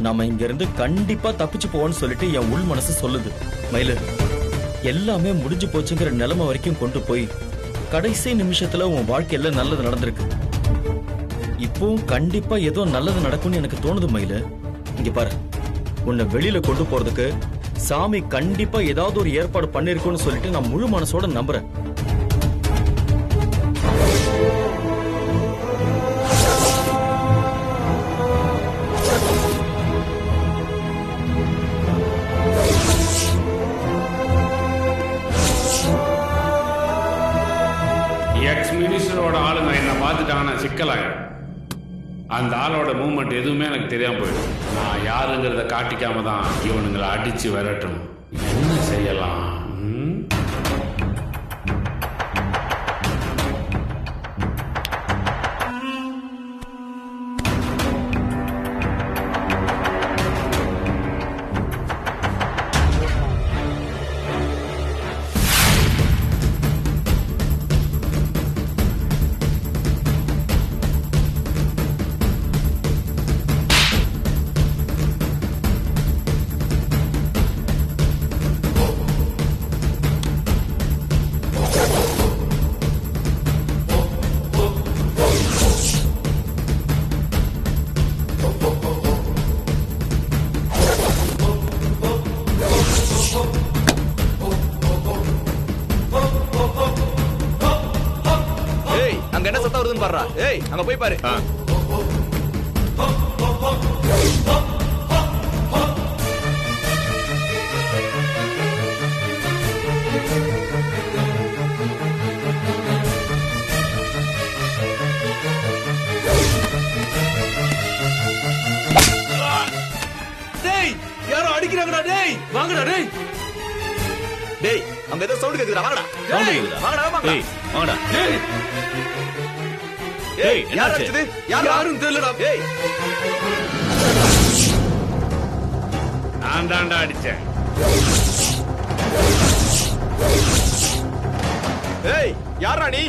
நாம இங்க இருந்து கண்டிப்பா தப்பிச்சு போவோம்னு சொல்லிட்டு என் உள் மனசு சொல்லுது. மயிலு, எல்லாமே முடிஞ்சு போச்சுங்கிற நிலைமை வரைக்கும் கொண்டு போய் கடைசி நிமிஷத்துல உன் வாழ்க்கையில நல்லது நடந்திருக்கு. இப்பவும் கண்டிப்பா ஏதோ நல்லது நடக்கும்னு எனக்கு தோணுது மயிலு. இங்க பாரு, உன்னை வெளியில கொண்டு போறதுக்கு சாமி கண்டிப்பா ஏதாவது ஒரு ஏற்பாடு பண்ணிருக்கும்னு சொல்லிட்டு நான் முழு மனசோட நம்புறேன். மினிஸ்டரோட ஆளுங்க என்ன பார்த்துட்டாங்கன்னா சிக்கலாயிடும். அந்த ஆளோட மூவ்மெண்ட் எதுவுமே எனக்கு தெரியாம போயிடும். நான் யாருங்கிறத காட்டிக்காம தான் இவனுங்களை அடிச்சு விரட்டணும். என்ன செய்யலாம்? அங்க என்ன சத்தம் வருதுன்னு பாருடா. ஏய், அங்க போய் பாரு. டேய், யாரோ அடிக்கிறாங்கடா. டேய், வாங்கடா. டேய், டேய், அங்க ஏதோ சவுண்ட் கேக்குதுடா. வாங்கடா. சவுண்ட் கேக்குதா? வாங்கடா, வாங்கடா. ஏய், வாங்கடா. டேய், ஏய், யார் என்னாச்சு? அடிச்சது? யாரும் தெரியலடா. ஏய், நான் தாண்டா அடிச்சேன். ஏய், யாரா நீ?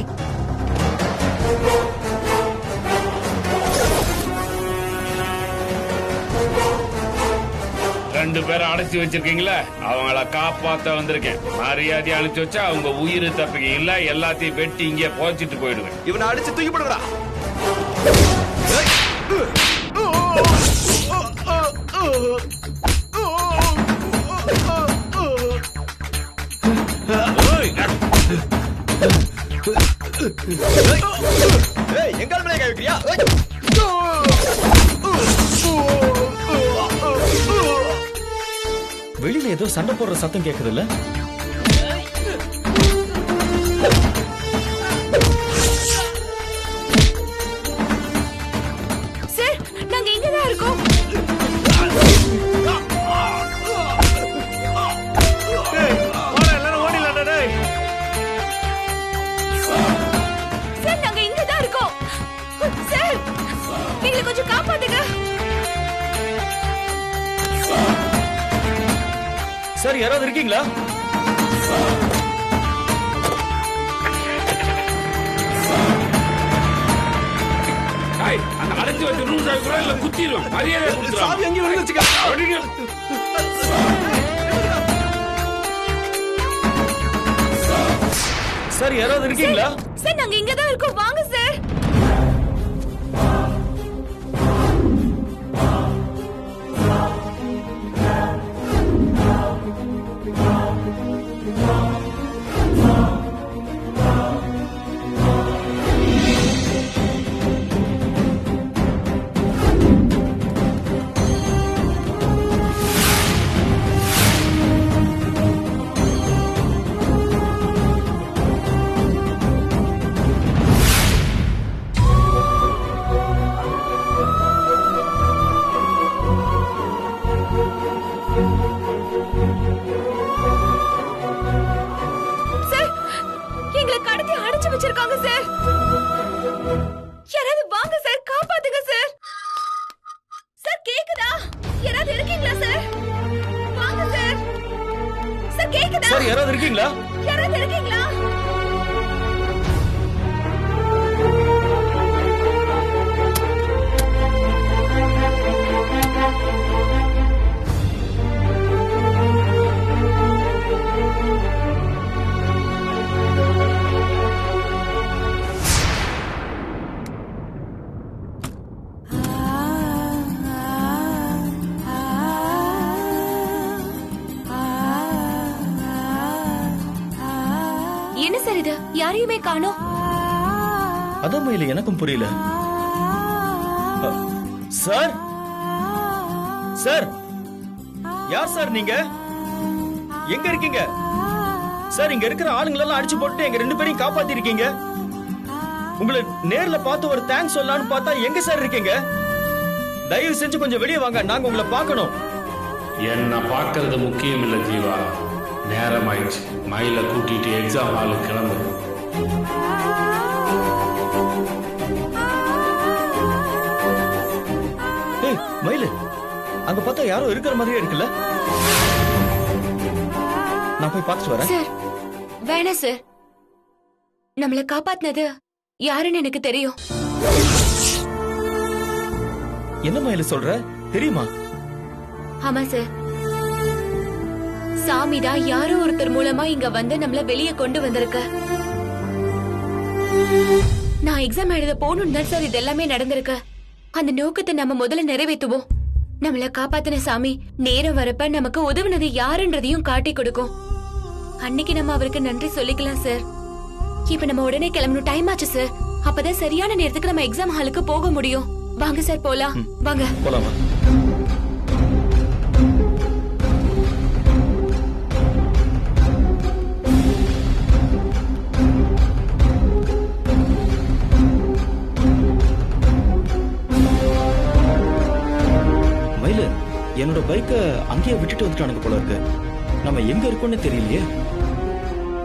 ரெண்டு பேரை அடைச்சி வச்சிருக்கீங்களா, அவங்கள காப்பாத்த வந்திருக்கேன். மரியாதையை அழிச்சு வச்சா அவங்க உயிர் தப்பிக்க இல்ல, எல்லாத்தையும் வெட்டி இங்கே போச்சிட்டு போயிடுவேன். இவனை அடிச்சு தூக்கி போடுங்கடா. ஏய், எங்க மேலே கை வைக்கிறியா? வெளியில ஏதோ சண்டை போடுற சத்தம் கேக்குதுல்ல? சார், நாங்க இங்கதான் இருக்கோம். எல்லாரும் ஓடிடலாம்டா. டேய், சார், நாங்க இங்கதான் இருக்கோம். சார், எங்களை கொஞ்சம் காப்பாத்துங்க. சார், யாராவது இருக்கீங்களா? அந்த அடைச்சு வச்ச ரூம் கூட இல்ல குத்திரும். மரியாதை சாவி எங்க விழுந்துச்சுங்க? சார், யாராவது இருக்கீங்களா? சார், நாங்க இங்கதான் இருக்கோம். வாங்க சார். வச்சிருக்காங்க சார். யாராவது வாங்க சார், காப்பாத்துங்க சார். சார் கேக்குதா? யாராவது இருக்கீங்களா சார்? வாங்க சார். சார் கேக்குதா? சார் யாராவது இருக்கீங்களா? யாராவது இருக்கீங்களா? இது? யாரையுமே காணோம். அதான் மயில எனக்கும் புரியல. சார் சார், யார் சார் நீங்க? எங்க இருக்கீங்க சார்? இங்க இருக்கிற ஆளுங்களெல்லாம் அடிச்சு போட்டு எங்க 2 பேரையும் காப்பாத்தி இருக்கீங்க. உங்களை நேர்ல பார்த்து ஒரு தேங்க்ஸ் சொல்லலாம்னு பார்த்தா எங்க சார் இருக்கீங்க? தயவு செஞ்சு கொஞ்சம் வெளியே வாங்க, நாங்க உங்களை பார்க்கணும். என்ன பார்க்கறது முக்கியம் இல்ல ஜீவா, நேரம் ஆயிடுச்சு. மயில கூட்டிட்டு எக்ஸாம் ஹாலுக்கு கிளம்பு. ஏய் மயிலு, அங்க பார்த்தா யாரோ இருக்கிற மாதிரியே இருக்குல்ல? நான் போய் பார்த்துட்டு வரேன். சார் வேணாம் சார், நம்மள காப்பாத்தினது யாருன்னு எனக்கு தெரியும். என்ன மயிலு சொல்ற? தெரியுமா? ஆமா சார், சாமிதான் யாரோ ஒருத்தர் மூலமா இங்க வந்து நம்மள வெளியே கொண்டு வந்திருக்க. நான் எக்ஸாம் எழுத போகணும்னு தான் சார் இது எல்லாமே நடந்திருக்கு. அந்த நோக்கத்தை நம்ம முதல்ல நிறைவேற்றுவோம். நம்மள காப்பாத்தின சாமி நேரம் வரப்ப நமக்கு உதவுனது யாருன்றதையும் காட்டி கொடுக்கும். அன்னைக்கு நம்ம அவருக்கு நன்றி சொல்லிக்கலாம் சார். இப்ப நம்ம உடனே கிளம்பணும், டைம் ஆச்சு சார். அப்பதான் சரியான நேரத்துக்கு நம்ம எக்ஸாம் ஹாலுக்கு போக முடியும். வாங்க சார் போலாம். வாங்க போலாமா? மயிலு, என்னோட பைக்க அங்கேயே விட்டுட்டு வந்துட்டானுங்க போல இருக்கு. நம்ம எங்க இருக்கோம்னு தெரியலையே.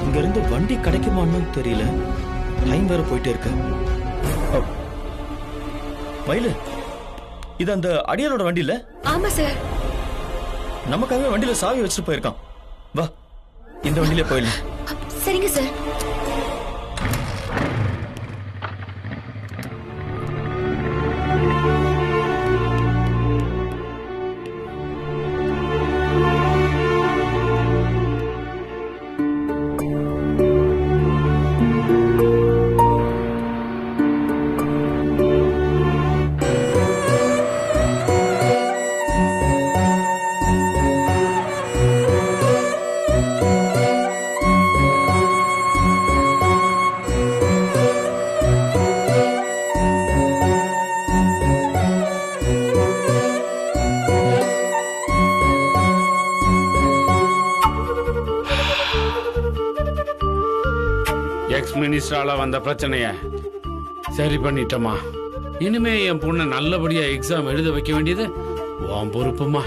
இங்க இருந்து வண்டி கிடைக்குமான்னு தெரியல. டைம் வேற போயிட்டே இருக்கு. மயிலு, இது அந்த அடியாரோட வண்டி இல்ல? ஆமா சார். நமக்காகவே வண்டியில சாவி வச்சுட்டு போயிருக்கான். வா, இந்த வண்டியிலே போயிடலாம். சரிங்க சார். எக்ஸ் மினிஸ்டரால வந்த பிரச்சனைய சரி பண்ணிட்டோமா. இனிமே என் பொண்ணை நல்லபடியா எக்ஸாம் எழுத வைக்க வேண்டியது உன் பொறுப்புமா.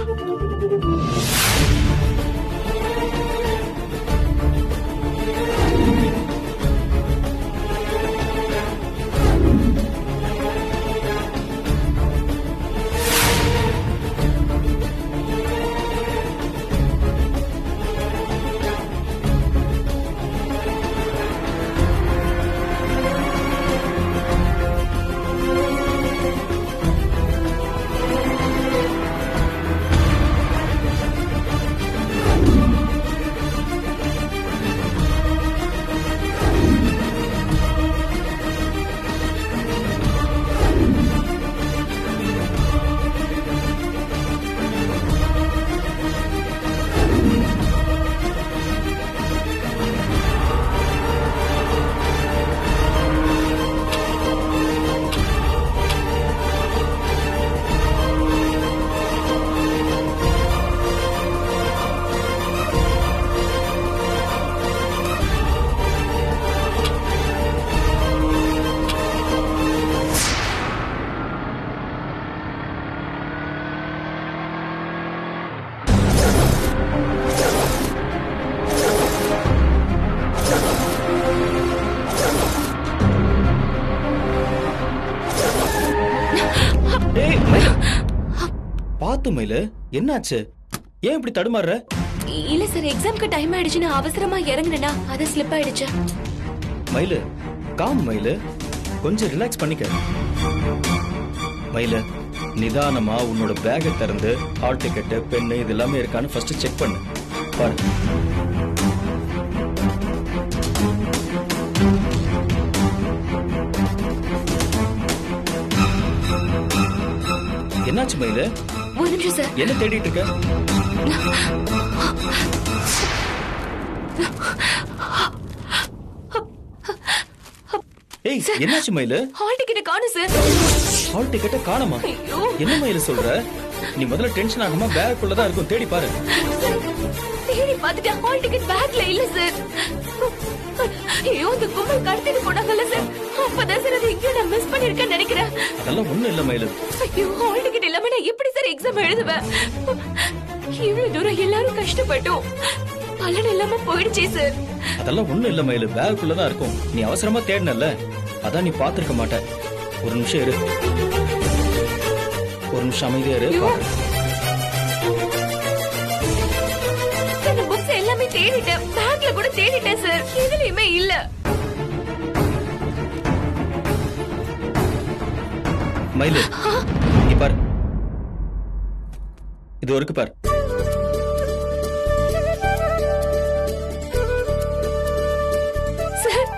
பாத்து மயிலு, என்னாச்சு? ஏன் இப்படி தடுமாறுற? இல்ல சார், எக்ஸாம்க்கு டைம் ஆயிடுச்சு. நான் அவசரமா இறங்குனேனா அது ஸ்லிப் ஆயிடுச்சு. மயிலு, காம் மயிலு, கொஞ்சம் ரிலாக்ஸ் பண்ணிக்க. மயிலு, நிதானமா உன்னோட பேக்கை திறந்து ஹால் டிக்கெட், பென்னு இது எல்லாமே இருக்கான்னு ஃபர்ஸ்ட் செக் பண்ணு. பாரு. என்னாச்சு மயிலு? ஒரு நிமிஷம் சார். என்ன தேடிட்டு இருக்க? ஏய் என்னாச்சு மயிலு? ஹால் டிக்கெட் காணோம் சார். ஹால் டிக்கெட்ட காணோமா? ஐயோ என்ன மயிலு சொல்ற? நீ முதல்ல டென்ஷன் ஆகாம பேக்குள்ள தான் இருக்கும், தேடி பாரு. தேடி பார்த்துட்டேன், ஹால் டிக்கெட் பேக்ல இல்ல சார். ஐயோ இந்த கும்பல் கடத்திட்டு போனாங்கல்ல சார், அப்பதான் சார் அது எங்கேயோ நான் மிஸ் பண்ணிருக்கேன்னு நினைக்கிறேன். அதெல்லாம் ஒண்ணும் இல்ல மயிலு. ஐயோ ஹால் டிக்கெட் இல்லாம நான் எப்படி சார் எக்ஸாம் எழுதுவேன்? இவ்வளவு தூரம் எல்லாரும் கஷ்டப்பட்டோம், பலன் இல்லாம போயிடுச்சே சார். அதெல்லாம் ஒண்ணும் இல்ல மயிலு, பேக்குள்ள தான் இருக்கும். நீ அவசரமா தேடினல்ல, அதான் நீ பாத்துருக்க மாட்ட. ஒரு நிமிஷம் இரு, ஒரு நிமிஷம் அமைதியா இரு. ஐயோ இந்த புக்ஸ் எல்லாமே தேடிட்டேன், பேக்ல கூட தேடிட்டேன் சார், எதுலயுமே இல்ல. மயிலு நீ பாரு, இது ஒருக்கு பாரு. சார்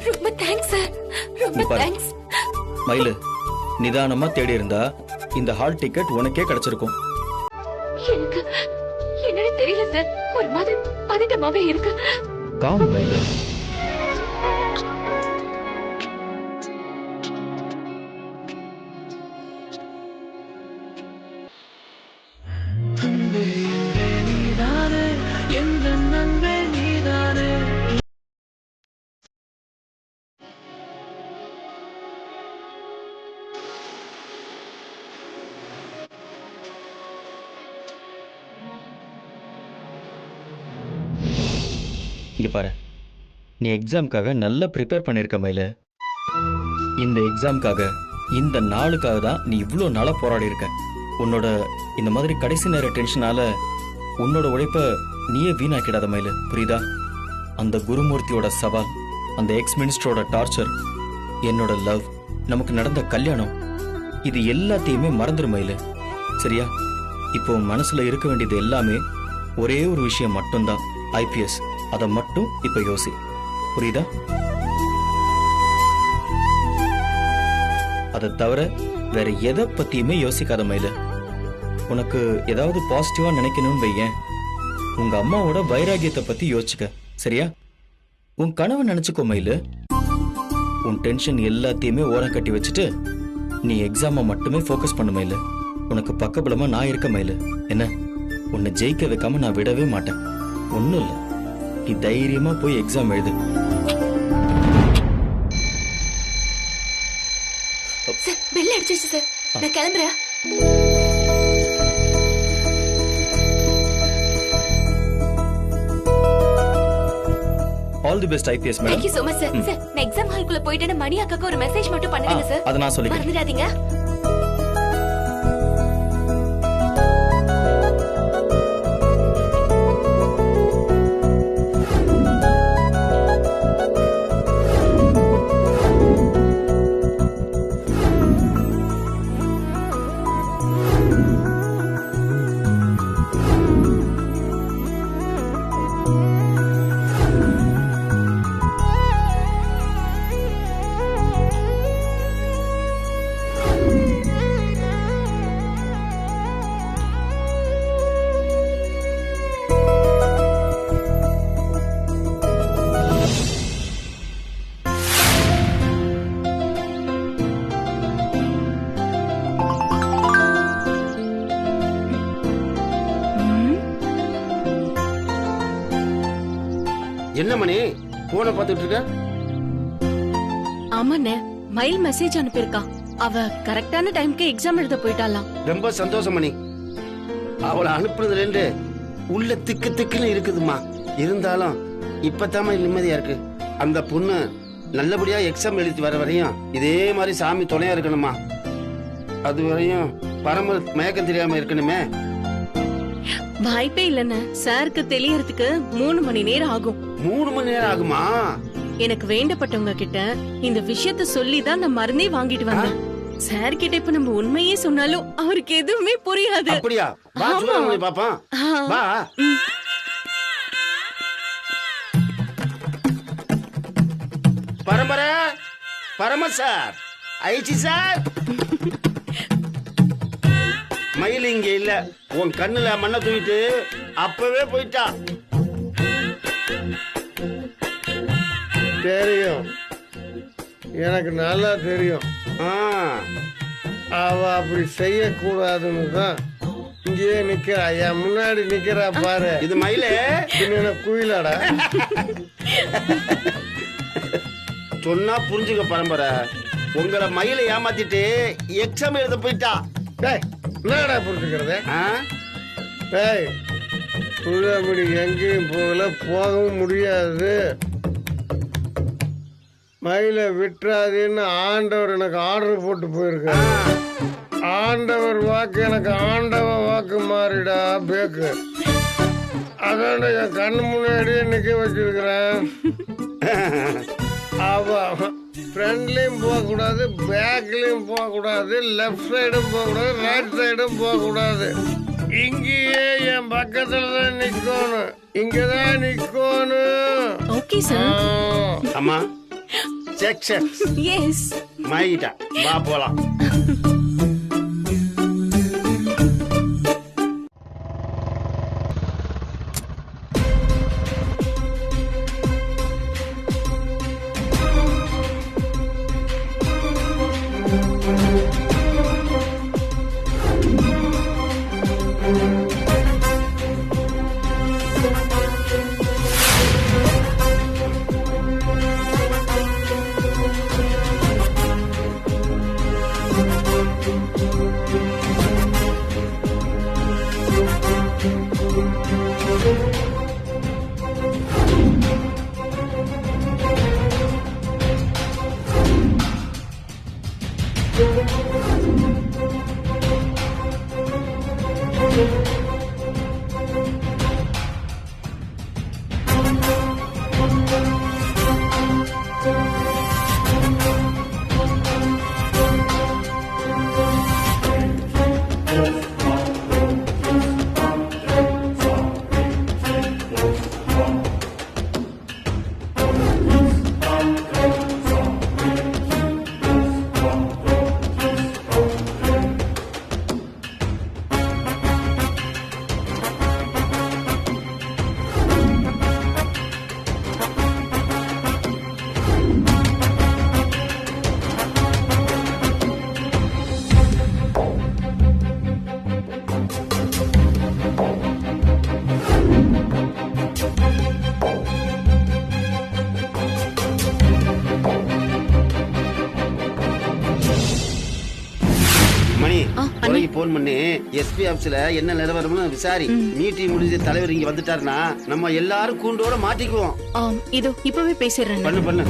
ரொம்ப தேங்க்ஸ் சார், ரொம்ப பாரு. தேங்க்ஸ். மயிலு நிதானமா தேடி இருந்தா இந்த ஹால் டிக்கெட் உனக்கே கிடைச்சிருக்கும். எனக்கு என்னன்னு தெரியல சார், ஒரு மாதிரி பதட்டமாவே இருக்கு. காம் மயிலு. இங்க பாரு, நீ எக்ஸாம்க்காக நல்லா ப்ரிப்பேர் பண்ணிருக்க மயிலு. இந்த எக்ஸாம்க்காக, இந்த நாளுக்காக தான் நீ இவ்வளோ நாளா போராடி இருக்க. உன்னோட இந்த மாதிரி கடைசி நேர டென்ஷனால உன்னோட உழைப்ப நீயே வீணாக்கிடாத மயிலு, புரியுதா? அந்த குருமூர்த்தியோட சவால், அந்த எக்ஸ் மினிஸ்டரோட டார்ச்சர், என்னோட லவ், நமக்கு நடந்த கல்யாணம், இது எல்லாத்தையுமே மறந்துரு மயிலு, சரியா? இப்போ உன் மனசுல இருக்க வேண்டியது எல்லாமே ஒரே ஒரு விஷயம் மட்டும்தான், IPS. அதை மட்டும் இப்ப யோசி, புரியுதா? அதை தவிர வேற எதை பத்தியுமே யோசிக்காத மயிலு. உனக்கு ஏதாவது பாசிட்டிவா நினைக்கணும்னு வையேன், உங்க அம்மாவோட வைராகியத்தை பத்தி யோசிச்சுக்க, சரியா? உன் கனவை நினைச்சுக்கோ மயிலு. உன் டென்ஷன் எல்லாத்தையுமே ஓரம் கட்டி வச்சுட்டு நீ எக்ஸாமை மட்டுமே ஃபோக்கஸ் பண்ணு மயிலு. உனக்கு பக்கபலமா நான் இருக்க மயிலு. என்ன, உன்னை ஜெயிக்க வைக்காம நான் விடவே மாட்டேன். ஒன்னும் இல்லை, நீ தைரியமா போய் எக்ஸாம் எழுது. சார் பெல் அடிச்சிருச்சு சார், நான் கிளம்புறேன். All the best IPS madam. Thank you so much sir. Sir நான் எக்ஸாம் ஹால்குள்ள போயிட்டு மணி அக்காக்கு ஒரு மெசேஜ் மட்டும் பண்ணுங்க சார். அத நான் சொல்லிக்கிறேன். மறந்துடாதீங்க. என்ன மணி போன பாத்துட்டு இருக்க? ஆமாண்ணே, மயில் மெசேஜ் அனுப்பியிருக்கா. அவ கரெக்டான டைம்க்கு எக்ஸாம் எழுத போயிட்டாலாம். ரொம்ப சந்தோஷம் மணி. அவளை அனுப்புனதுல இருந்து உள்ள திக்கு திக்குன்னு இருக்குதுமா. இருந்தாலும் இப்பதாம நிம்மதியா இருக்கு. அந்த பொண்ணு நல்லபடியா எக்ஸாம் எழுதி வர வரையும் இதே மாதிரி சாமி துணையா இருக்கணுமா. அது வரையும் பரம மயக்கம் தெரியாம இருக்கணுமே. வாய்ப்பே இல்லன்னு சாருக்கு தெரியறதுக்கு 3 மணி நேரம் ஆகும். 3 மணி நேரம் ஆகுமா? எனக்கு வேண்டப்பட்டவங்க கிட்ட இந்த விஷயத்த சொல்லி தான் நான் மருந்தே வாங்கிட்டு வந்தேன். சார் கிட்ட இப்ப நம்ம உண்மையே சொன்னாலும் அவருக்கு எதுவுமே புரியாது. அப்படியா? வா சொல்லுங்க பாப்பா. வா. பரம்பரை பரம சார், ஐச்சி சார். மயில் இங்க இல்ல, உன் கண்ணுல மண்ணை தூக்கிட்டு அப்பவே போயிட்டா. தெரியும் எனக்கு நல்லா தெரியும். ஆ, அவ அப்படி செய்யக்கூடாதுன்னு தான் இங்கேயே நிக்கிறா. என் முன்னாடி நிக்கிறா பாரு. இது மயிலே பின்ன குயிலாடா. சொன்னா புரிஞ்சுக்க பரம்பரை. உங்களை மயிலை ஏமாத்திட்டு எக்ஸாம் எழுத போயிட்டா. டேய் என்னடா புரிஞ்சுக்கிறது? ஆ? டேய் புள்ளபடி எங்கேயும் போகல, போகவும் முடியாது. மயிலை விட்டுறாதுன்னு ஆண்டவர் எனக்கு ஆர்டர் போட்டு போயிருக்காரு. ஆண்டவர் வாக்கு எனக்கு ஆண்டவ வாக்கு மாறிடா பேக்கு. அதாண்ட என் கண்ணு முன்னாடியே நிக்க வச்சிருக்கிறேன். அவ ஃப்ரண்ட்லயும் போகக்கூடாது, பேக்லயும் போகக்கூடாது, லெஃப்ட் சைடும் போகக்கூடாது, ரைட் சைடும் போகக்கூடாது. இங்கேயே என் பக்கத்துல தான் நிக்கணும். இங்கதான் நிக்கணும். Okay sir. அம்மா செக்ஷன் எஸ். மாயிட்டா வா போலாம். போன் பண்ணி எஸ்பி ஆபீஸ்ல என்ன நிலவரம்னு விசாரி. மீட்டிங் முடிஞ்சு தலைவர் இங்க வந்துட்டாருன்னா நம்ம எல்லாரும் கூண்டோட மாட்டிக்குவோம். இதோ இப்பவே பேசிடுறேன். பண்ணு பண்ணு.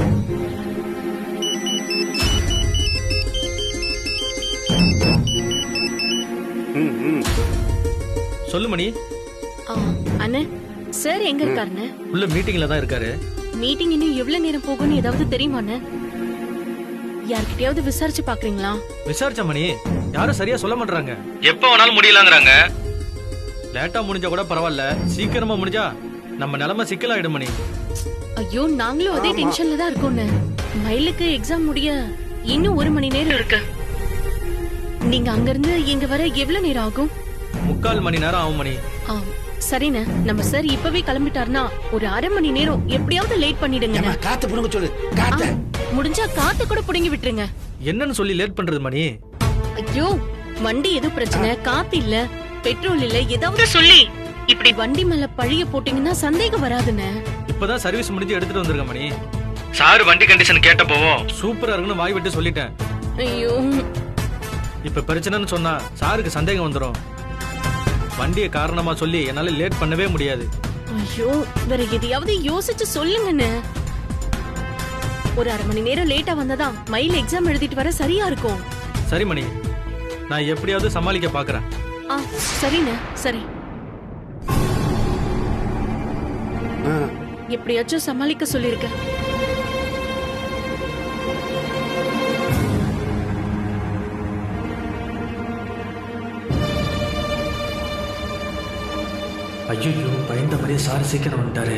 சொல்லு மணி. அண்ணே சார் எங்க இருக்காருன்னு? உள்ள மீட்டிங்ல தான் இருக்காரு. மீட்டிங் இன்னும் எவ்வளவு நேரம் போகும்னு ஏதாவது தெரியுமாண்ணே? யார்கிட்டயாவது விசாரிச்சு பாக்குறீங்களா? விசாரிச்ச மணி, யாரும் சரியா சொல்ல மாட்டாங்க. எப்ப வேணாலும் முடியலாங்கிறாங்க. லேட்டா முடிஞ்சா கூட பரவாயில்ல, சீக்கிரமா முடிஞ்சா நம்ம நிலைமை சிக்கலாயிடும் மணி. ஐயோ நாங்களும் அதே டென்ஷன்ல தான் இருக்கோம்னு. மயிலுக்கு எக்ஸாம் முடிய இன்னும் 1 மணி நேரம் இருக்கு. நீங்க அங்க இருந்து இங்க வர எவ்வளவு நேரம் ஆகும்? 3/4 மணி நேரம் ஆகும் மணி. சரிண்ணே, நம்ம சார் இப்பவே கிளம்பிட்டாருன்னா ஒரு 1/2 மணி நேரம் எப்படியாவது லேட் பண்ணிடுங்க. காத்து புடுங்க சொல்லு. காத்து முடிஞ்சா காத்து கூட புடுங்கி விட்டுருங்க. என்னன்னு சொல்லி லேட் பண்றது மணி? ஐயோ வண்டி எதுவும் பிரச்சனை, காத்து இல்ல, பெட்ரோல் இல்ல, ஏதாவது சொல்லி இப்படி வண்டி மேல பழிய போட்டீங்கன்னா சந்தேகம் வராதுன்னு. இப்பதான் சர்வீஸ் முடிஞ்சு எடுத்துட்டு வந்திருக்க மணி. சார் வண்டி கண்டிஷன் கேட்டப்போ சூப்பரா இருக்குன்னு வாய் விட்டு சொல்லிட்டேன். ஐயோ இப்ப பிரச்சனைன்னு சொன்னா சாருக்கு சந்தேகம் வந்துடும். வண்டியை காரணமா சொல்லி என்னால லேட் பண்ணவே முடியாது. ஐயோ வேற எதையாவது யோசிச்சு சொல்லுங்கன்னு. ஒரு 1/2 மணி நேரம் லேட்டா வந்ததா மயில் எக்ஸாம் எழுதிட்டு வர சரியா இருக்கும். சரி மணி, நான் எப்படியாவது சமாளிக்க பாக்குறேன். சரிண்ணே சரி. எப்படியாச்சும் சமாளிக்க சொல்லிருக்க. ஐயோ பயந்த மாதிரியே சார் சீக்கிரம் வந்துட்டாரு.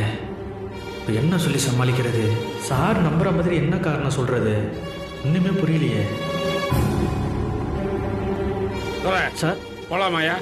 இப்போ என்ன சொல்லி சமாளிக்கிறது? சார் நம்புற மாதிரி என்ன காரணம் சொல்றது? இன்னுமே புரியலையே. சார் போலாமாயா?